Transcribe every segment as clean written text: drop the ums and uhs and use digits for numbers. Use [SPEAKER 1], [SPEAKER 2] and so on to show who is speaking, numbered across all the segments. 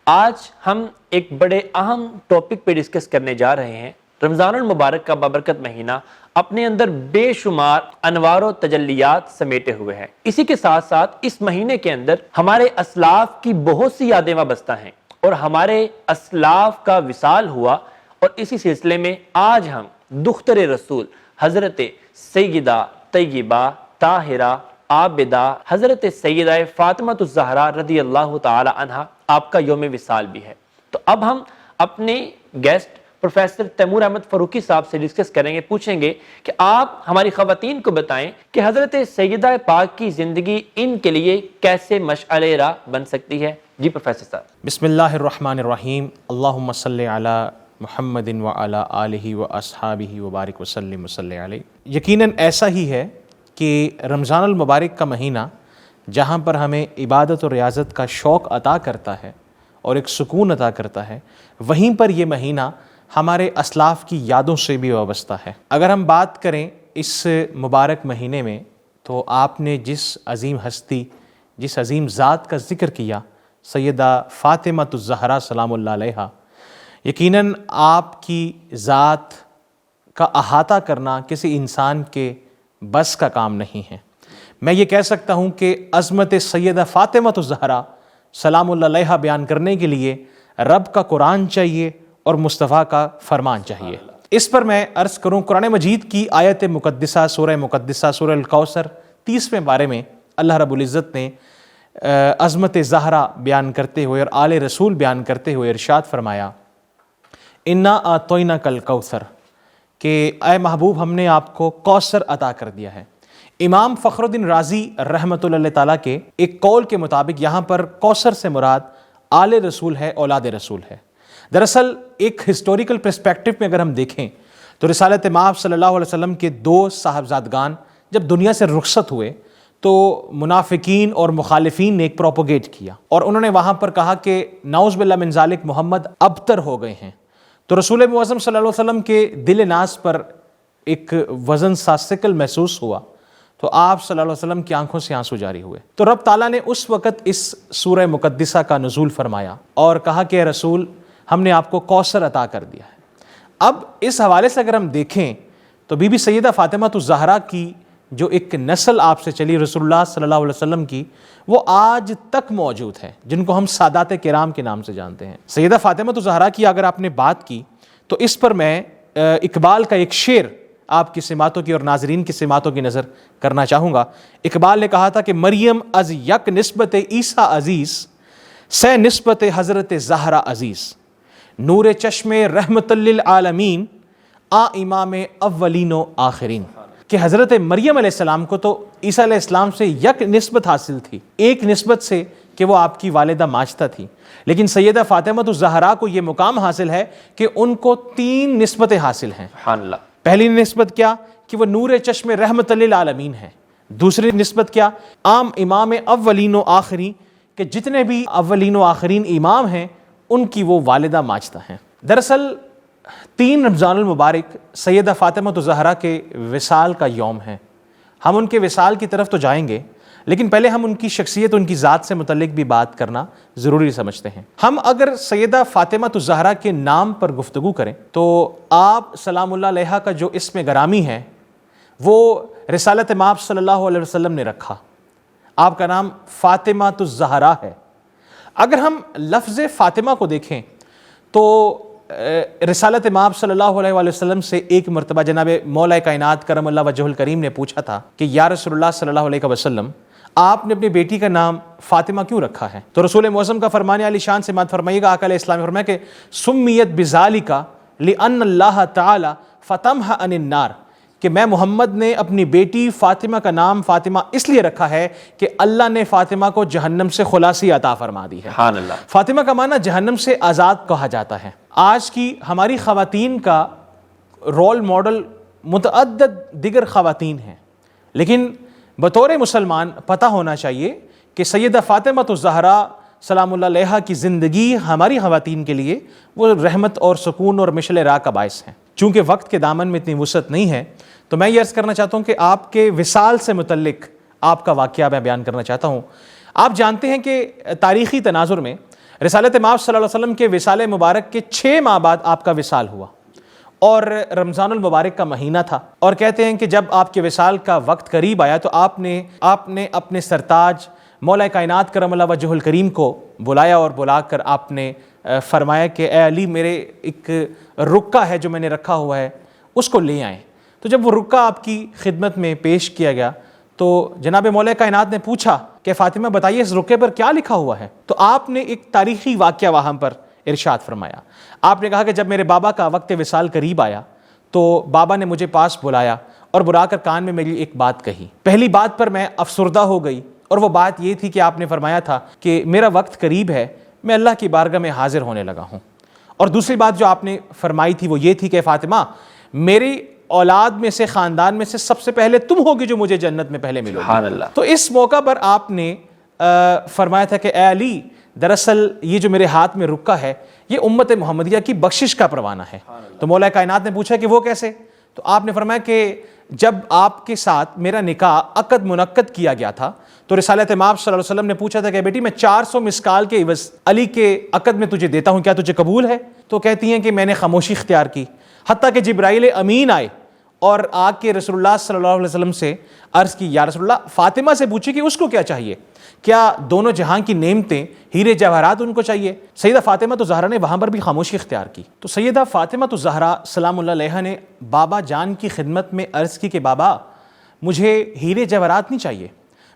[SPEAKER 1] آج ہم ایک بڑے اہم ٹاپک پہ ڈسکس کرنے جا رہے ہیں۔ رمضان المبارک کا بابرکت مہینہ اپنے اندر بے شمار انوار و تجلیات سمیٹے ہوئے ہیں۔ اسی کے ساتھ ساتھ اس مہینے کے اندر ہمارے اسلاف کی بہت سی یادیں وابستہ ہیں اور ہمارے اسلاف کا وصال ہوا، اور اسی سلسلے میں آج ہم دختر رسول حضرت سیدہ طیبہ طاہرہ عابدہ حضرت سیدہ فاطمہ الزہرا رضی اللہ تعالی عنہا آپ کا یوم وصال بھی ہے۔ تو اب ہم اپنے گیسٹ پروفیسر تیمور احمد فاروقی صاحب سے ڈسکس کریں گے، پوچھیں گے کہ آپ ہماری خواتین کو بتائیں کہ حضرت سیدہ پاک کی زندگی ان کے لیے کیسے مشعل راہ بن سکتی ہے۔ جی پروفیسر صاحب۔
[SPEAKER 2] بسم اللہ الرحمن الرحیم، اللہم صلی علی محمد وعلی آلہ واصحابہ وبارک وسلم وصلی علیہ۔ یقیناً ایسا ہی ہے کہ رمضان المبارک کا مہینہ جہاں پر ہمیں عبادت اور ریاضت کا شوق عطا کرتا ہے اور ایک سکون عطا کرتا ہے، وہیں پر یہ مہینہ ہمارے اسلاف کی یادوں سے بھی وابستہ ہے۔ اگر ہم بات کریں اس مبارک مہینے میں، تو آپ نے جس عظیم ہستی، جس عظیم ذات کا ذکر کیا، سیدہ فاطمہ الزہرا سلام اللہ علیہا، یقیناً آپ کی ذات کا احاطہ کرنا کسی انسان کے بس کا کام نہیں ہے۔ میں یہ کہہ سکتا ہوں کہ عظمت سیدہ فاطمہ الزہرا سلام اللہ علیہا بیان کرنے کے لیے رب کا قرآن چاہیے اور مصطفیٰ کا فرمان چاہیے۔ اس پر میں عرض کروں، قرآن مجید کی آیت مقدسہ سورہ الکوثر 30ویں پارے میں اللہ رب العزت نے عظمت زہرا بیان کرتے ہوئے اور آل رسول بیان کرتے ہوئے ارشاد فرمایا، انا اعطیناک الکوثر، کہ اے محبوب ہم نے آپ کو کوثر عطا کر دیا ہے۔ امام فخر الدین رازی رحمۃ اللہ تعالیٰ کے ایک قول کے مطابق یہاں پر کوثر سے مراد آل رسول ہے، اولاد رسول ہے۔ دراصل ایک ہسٹوریکل پرسپیکٹو میں اگر ہم دیکھیں تو رسالت مآب صلی اللہ علیہ وسلم کے 2 صاحبزادگان جب دنیا سے رخصت ہوئے تو منافقین اور مخالفین نے ایک پروپوگیٹ کیا، اور انہوں نے وہاں پر کہا کہ نعوذ باللہ من ذالک محمد ابتر ہو گئے ہیں۔ تو رسول معظم صلی اللہ علیہ وسلم کے دل ناز پر ایک وزن سا ثقل محسوس ہوا، تو آپ صلی اللہ علیہ وسلم کی آنکھوں سے آنسو جاری ہوئے۔ تو رب تعالیٰ نے اس وقت اس سورہ مقدسہ کا نزول فرمایا اور کہا کہ اے رسول ہم نے آپ کو کوثر عطا کر دیا ہے۔ اب اس حوالے سے اگر ہم دیکھیں تو بی بی سیدہ فاطمہ الزہرا کی جو ایک نسل آپ سے چلی رسول اللہ صلی اللہ علیہ وسلم کی، وہ آج تک موجود ہے، جن کو ہم سادات کرام کے نام سے جانتے ہیں۔ سیدہ فاطمہ الزہرا کی اگر آپ نے بات کی تو اس پر میں اقبال کا ایک شعر آپ کی سماعتوں کی اور ناظرین کی سماعتوں کی نظر کرنا چاہوں گا۔ اقبال نے کہا تھا کہ مریم از یک نسبت عیسیٰ عزیز، سے نسبت حضرت زہرا عزیز، نور چشم رحمت للعالمین، آ امام اولین و آخرین۔ کہ حضرت مریم علیہ السلام کو تو عیسیٰ علیہ السلام سے یک نسبت حاصل تھی، ایک نسبت سے کہ وہ آپ کی والدہ ماجدہ تھی، لیکن سیدہ فاطمہ الزہرا کو یہ مقام حاصل ہے کہ ان کو 3 نسبتیں حاصل ہیں۔
[SPEAKER 1] سبحان اللہ۔
[SPEAKER 2] پہلی نسبت کیا کہ وہ نور چشم رحمت للعالمین ہے، دوسری نسبت کیا عام امام اولین و آخرین، کہ جتنے بھی اولین و آخرین امام ہیں ان کی وہ والدہ ماجدہ ہیں۔ دراصل 3 رمضان المبارک سیدہ فاطمہ الزہرا کے وصال کا یوم ہے۔ ہم ان کے وصال کی طرف تو جائیں گے، لیکن پہلے ہم ان کی شخصیت، ان کی ذات سے متعلق بھی بات کرنا ضروری سمجھتے ہیں۔ ہم اگر سیدہ فاطمہ الزہرا کے نام پر گفتگو کریں تو آپ سلام اللہ علیہا کا جو اسم گرامی ہے وہ رسالت مآب صلی اللہ علیہ وسلم نے رکھا۔ آپ کا نام فاطمہ الزہرا ہے۔ اگر ہم لفظ فاطمہ کو دیکھیں تو رسالت مآب صلی اللہ علیہ وسلم سے ایک مرتبہ جناب مولا کائنات کرم اللہ وجہہ الکریم نے پوچھا تھا کہ یا رسول اللہ صلی اللہ علیہ وسلم، آپ نے اپنی بیٹی کا نام فاطمہ کیوں رکھا ہے؟ تو رسول معظم کا فرمان علی شان سے مات فرمائیے گا، آقا علیہ السلام نے فرمایا کہ سمیت بذالک لأن اللہ تعالی فطمها عن النار، کہ میں محمد نے اپنی بیٹی فاطمہ کا نام فاطمہ اس لیے رکھا ہے کہ اللہ نے فاطمہ کو جہنم سے خلاصی عطا فرما دی ہے۔
[SPEAKER 1] سبحان اللہ۔
[SPEAKER 2] فاطمہ کا معنی جہنم سے آزاد کہا جاتا ہے۔ آج کی ہماری خواتین کا رول ماڈل متعدد دیگر خواتین ہیں، لیکن بطور مسلمان پتہ ہونا چاہیے کہ سیدہ فاطمہ الزہرا سلام اللہ علیہا کی زندگی ہماری خواتین کے لیے وہ رحمت اور سکون اور مشعل راہ کا باعث ہے۔ چونکہ وقت کے دامن میں اتنی وسعت نہیں ہے تو میں یہ عرض کرنا چاہتا ہوں کہ آپ کے وصال سے متعلق آپ کا واقعہ میں بیان کرنا چاہتا ہوں۔ آپ جانتے ہیں کہ تاریخی تناظر میں رسالت مآب صلی اللہ علیہ وسلم کے وصال مبارک کے 6 ماہ بعد آپ کا وصال ہوا اور رمضان المبارک کا مہینہ تھا، اور کہتے ہیں کہ جب آپ کے وصال کا وقت قریب آیا تو آپ نے اپنے سرتاج مولا کائنات کرم اللہ وجہہ الکریم کو بلایا، اور بلا کر آپ نے فرمایا کہ اے علی، میرے ایک رکہ ہے جو میں نے رکھا ہوا ہے، اس کو لے آئیں۔ تو جب وہ رکہ آپ کی خدمت میں پیش کیا گیا تو جناب مولا کائنات نے پوچھا کہ فاطمہ بتائیے اس رکے پر کیا لکھا ہوا ہے؟ تو آپ نے ایک تاریخی واقعہ وہاں پر ارشاد فرمایا۔ آپ نے کہا کہ جب میرے بابا کا وقت وصال قریب آیا تو بابا نے مجھے پاس بلایا اور بلا کر کان میں میری ایک بات کہی۔ پہلی بات پر میں افسردہ ہو گئی، اور وہ بات یہ تھی کہ آپ نے فرمایا تھا کہ میرا وقت قریب ہے، میں اللہ کی بارگاہ میں حاضر ہونے لگا ہوں۔ اور دوسری بات جو آپ نے فرمائی تھی وہ یہ تھی کہ فاطمہ، میری اولاد میں سے، خاندان میں سے سب سے پہلے تم ہوگی جو مجھے جنت میں پہلے ملو گی۔ تو اس موقع پر آپ نے فرمایا تھا کہ اے علی، دراصل یہ جو میرے ہاتھ میں رکہ ہے یہ امت محمدیہ کی بخشش کا پروانہ ہے۔ تو مولا کائنات نے پوچھا کہ وہ کیسے؟ تو آپ نے فرمایا کہ جب آپ کے ساتھ میرا نکاح عقد منعقد کیا گیا تھا تو رسالت مآب صلی اللہ علیہ وسلم نے پوچھا تھا کہ بیٹی میں 400 مسکال کے عوض علی کے عقد میں تجھے دیتا ہوں، کیا تجھے قبول ہے؟ تو کہتی ہیں کہ میں نے خاموشی اختیار کی، حتیٰ کہ جبرائیل امین آئے اور آ کے رسول اللہ صلی اللہ علیہ وسلم سے عرض کی، یا رسول اللہ، فاطمہ سے پوچھی کہ اس کو کیا چاہیے، کیا دونوں جہاں کی نعمتیں، ہیرے جواہرات ان کو چاہیے؟ سیدہ فاطمہ الزہرا نے وہاں پر بھی خاموشی اختیار کی۔ تو سیدہ فاطمہ الزہرا سلام اللہ علیہا نے بابا جان کی خدمت میں عرض کی کہ بابا، مجھے ہیرے جواہرات نہیں چاہیے،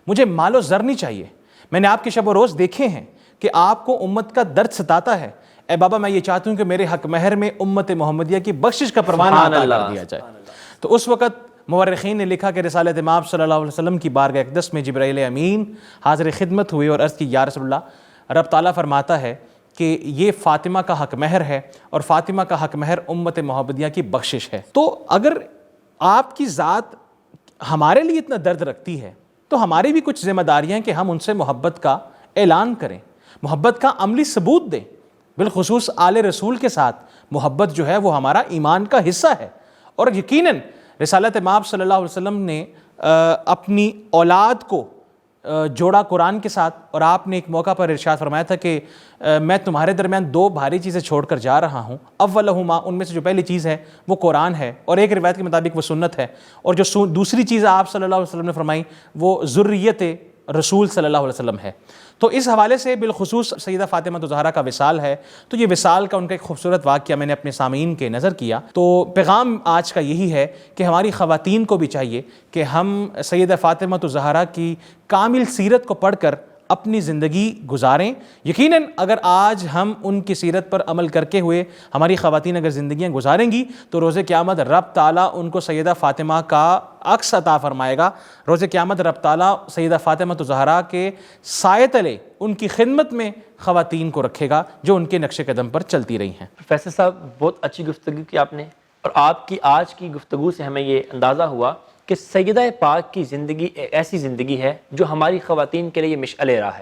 [SPEAKER 2] مجھے مال و زر نہیں چاہیے، میں نے آپ کے شب و روز دیکھے ہیں کہ آپ کو امت کا درد ستاتا ہے، اے بابا میں یہ چاہتا ہوں کہ میرے حق مہر میں امت محمدیہ کی بخشش کا پروانہ عطا کر دیا جائے۔ تو اس وقت مورخین نے لکھا کہ رسالت مآب صلی اللہ علیہ وسلم کی بارگاہ اقدس میں جبرائیل امین حاضر خدمت ہوئے اور عرض کی، یا رسول اللہ، رب تعالیٰ فرماتا ہے کہ یہ فاطمہ کا حق مہر ہے اور فاطمہ کا حق مہر امت محمدیہ کی بخشش ہے۔ تو اگر آپ کی ذات ہمارے لیے اتنا درد رکھتی ہے تو ہماری بھی کچھ ذمہ داریاں ہیں کہ ہم ان سے محبت کا اعلان کریں، محبت کا عملی ثبوت دیں۔ بالخصوص آل رسول کے ساتھ محبت جو ہے وہ ہمارا ایمان کا حصہ ہے، اور یقیناً رسالت مآب صلی اللہ علیہ وسلم نے اپنی اولاد کو جوڑا قرآن کے ساتھ، اور آپ نے ایک موقع پر ارشاد فرمایا تھا کہ میں تمہارے درمیان 2 بھاری چیزیں چھوڑ کر جا رہا ہوں، اولہما، ان میں سے جو پہلی چیز ہے وہ قرآن ہے، اور ایک روایت کے مطابق وہ سنت ہے، اور جو دوسری چیز آپ صلی اللہ علیہ وسلم نے فرمائی وہ ذریت رسول صلی اللہ علیہ وسلم ہے۔ تو اس حوالے سے بالخصوص سیدہ فاطمہ الزہرا کا وصال ہے، تو یہ وصال کا ان کا ایک خوبصورت واقعہ میں نے اپنے سامعین کے نظر کیا۔ تو پیغام آج کا یہی ہے کہ ہماری خواتین کو بھی چاہیے کہ ہم سیدہ فاطمہ الزہرا کی کامل سیرت کو پڑھ کر اپنی زندگی گزاریں۔ یقیناً اگر آج ہم ان کی سیرت پر عمل کرتے ہوئے ہماری خواتین اگر زندگیاں گزاریں گی تو روز قیامت رب تعالیٰ ان کو سیدہ فاطمہ کا عکس عطا فرمائے گا۔ روز قیامت رب تعالیٰ سیدہ فاطمہ الزہرا کے سائے تلے ان کی خدمت میں خواتین کو رکھے گا جو ان کے نقش قدم پر چلتی رہی ہیں۔
[SPEAKER 1] پروفیسر صاحب، بہت اچھی گفتگو کی آپ نے، اور آپ کی آج کی گفتگو سے ہمیں یہ اندازہ ہوا کہ سیدہ پاک کی زندگی ایک ایسی زندگی ہے جو ہماری خواتین کے لیے مشعل راہ ہے۔